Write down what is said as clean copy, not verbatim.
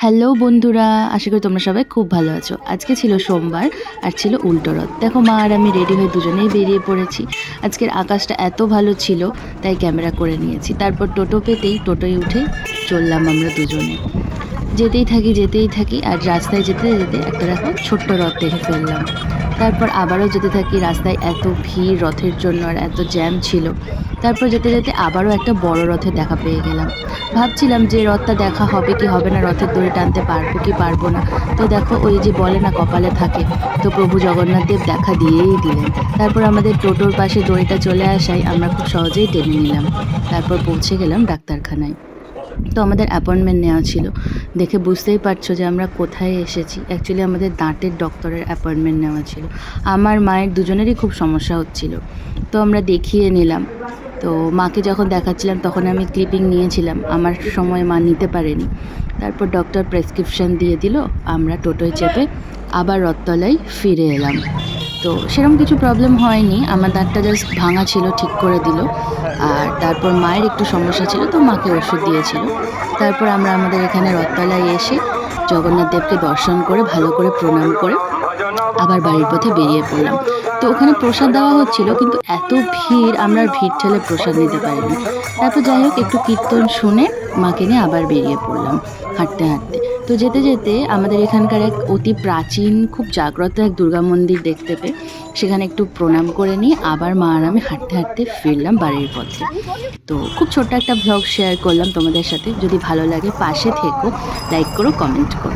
Hello বন্ধুরা, আশা করি তোমরা সবাই খুব ভালো আছো। আজকে ছিল সোমবার আর ছিল উল্টো রথ। দেখো মা আর আমি রেডি হয়ে দুজনেই বেরিয়ে পড়েছি। আজকের আকাশটা এত ভালো ছিল তাই ক্যামেরা করে নিয়েছি। তারপর টোটো পেতেই টোটোয় উঠে চললাম আমরা দুজনে। যেতেই থাকি আর রাস্তায় যেতে যেতে একটা দেখো ছোট্ট রথ দেখে ফেললাম। তারপর আবারও যেতে থাকি, রাস্তায় এত ভিড় রথের জন্য আর এত জ্যাম ছিল। তারপর যেতে যেতে আবারও একটা বড় রথের দেখা পেয়ে গেলাম। ভাবছিলাম যে রথটা দেখা হবে কি হবে না, রথের দড়ি টানতে পারবো কি পারবো না। তো দেখো ওই যে বলে না কপালে থাকে, তো প্রভু জগন্নাথ দেব দেখা দিয়েই দিলেন। তারপর আমাদের টোটোর পাশে দড়িটা চলে আসায় আমরা খুব সহজেই টেনে নিলাম। তারপর পৌঁছে গেলাম ডাক্তারখানায়। তো আমাদের অ্যাপয়েন্টমেন্ট নেওয়া ছিল। দেখে বুঝতেই পারছো যে আমরা কোথায় এসেছি। অ্যাকচুয়ালি আমাদের দাঁতের ডক্টরের অ্যাপয়েন্টমেন্ট নেওয়া ছিল। আমার মায়ের দুজনেরই খুব সমস্যা হচ্ছিল। তো আমরা দেখিয়ে নিলাম। তো মাকে যখন দেখাচ্ছিলাম তখন আমি ক্লিপিং নিয়েছিলাম, আমার সময় মা নিতে পারেনি। তারপর ডক্টর প্রেসক্রিপশান দিয়ে দিল, আমরা টোটোয় চেপে আবার রথতলায় ফিরে এলাম। তো সেরকম কিছু প্রবলেম হয়নি, আমার দাঁতটা জাস্ট ভাঙা ছিল, ঠিক করে দিল। আর তারপর মায়ের একটু সমস্যা ছিল, তো মাকে ওষুধ দিয়েছিল। তারপর আমরা আমাদের এখানে রথতলায় এসে জগন্নাথ দেবকে দর্শন করে ভালো করে প্রণাম করে আবার বাড়ির পথে বেরিয়ে পড়লাম। তো ওখানে প্রসাদ দেওয়া হচ্ছিল, কিন্তু এত ভিড় আমরা আর ভিড় ঠেলে প্রসাদ নিতে পারিনি। তারপর যাই হোক একটু কীর্তন শুনে মাকে নিয়ে আবার বেরিয়ে পড়লাম হাঁটতে হাঁটতে। তো যেতে যেতে আমাদের এখানকার এক অতি প্রাচীন খুব জাগ্রত এক দুর্গা মন্দির দেখতে পেয়ে সেখানে একটু প্রণাম করে নিয়ে আবার মা আর আমি হাঁটতে হাঁটতে ফিরলাম বাড়ির পথে। তো খুব ছোট্ট একটা ব্লগ শেয়ার করলাম তোমাদের সাথে। যদি ভালো লাগে পাশে থেকো, লাইক করো, কমেন্ট করো।